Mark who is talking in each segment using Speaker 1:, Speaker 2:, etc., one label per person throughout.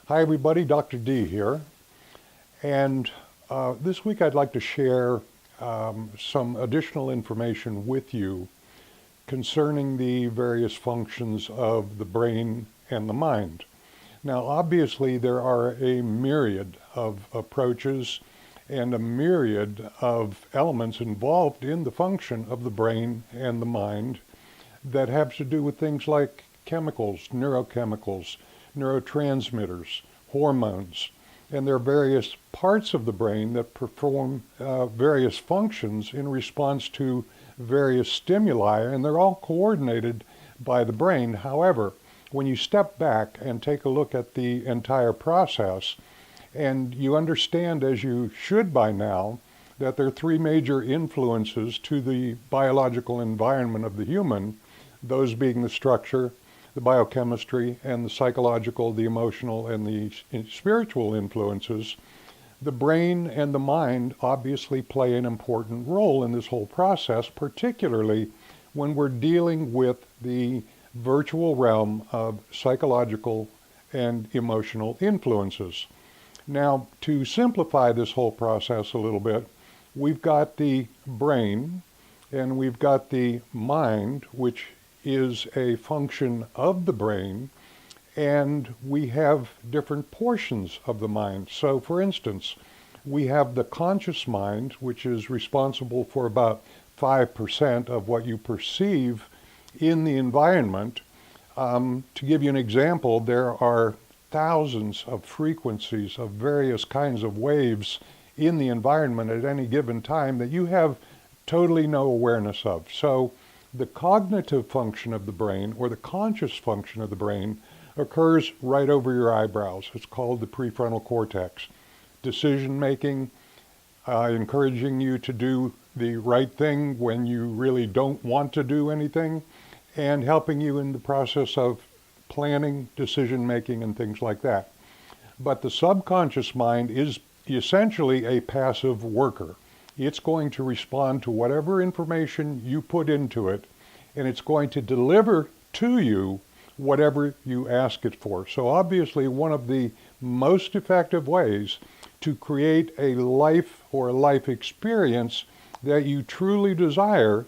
Speaker 1: Hi everybody, Dr. D here. And this week I'd like to share some additional information with you concerning the various functions of the brain and the mind. Now obviously there are a myriad of approaches and a myriad of elements involved in the function of the brain and the mind that have to do with things like chemicals, neurochemicals, neurotransmitters, hormones, and there are various parts of the brain that perform various functions in response to various stimuli, and they're all coordinated by the brain. However, when you step back and take a look at the entire process, and you understand, as you should by now, that there are three major influences to the biological environment of the human, those being the structure, the biochemistry, and the psychological, the emotional, and the spiritual influences, the brain and the mind obviously play an important role in this whole process, particularly when we're dealing with the virtual realm of psychological and emotional influences. Now, to simplify this whole process a little bit, we've got the brain and we've got the mind, which is a function of the brain, and we have different portions of the mind. So for instance, we have the conscious mind, which is responsible for about 5% of what you perceive in the environment. To give you an example, there are thousands of frequencies of various kinds of waves in the environment at any given time that you have totally no awareness of. So the cognitive function of the brain, or the conscious function of the brain, occurs right over your eyebrows. It's called the prefrontal cortex. Decision making, encouraging you to do the right thing when you really don't want to do anything, and helping you in the process of planning, decision making, and things like that. But the subconscious mind is essentially a passive worker. It's going to respond to whatever information you put into it, and it's going to deliver to you whatever you ask it for. So obviously one of the most effective ways to create a life or a life experience that you truly desire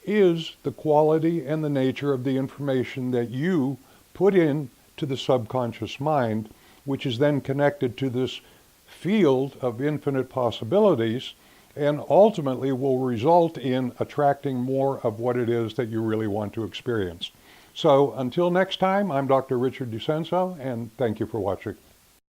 Speaker 1: is the quality and the nature of the information that you put in to the subconscious mind, which is then connected to this field of infinite possibilities, and ultimately will result in attracting more of what it is that you really want to experience. So until next time, I'm Dr. Richard DiCenso, and thank you for watching.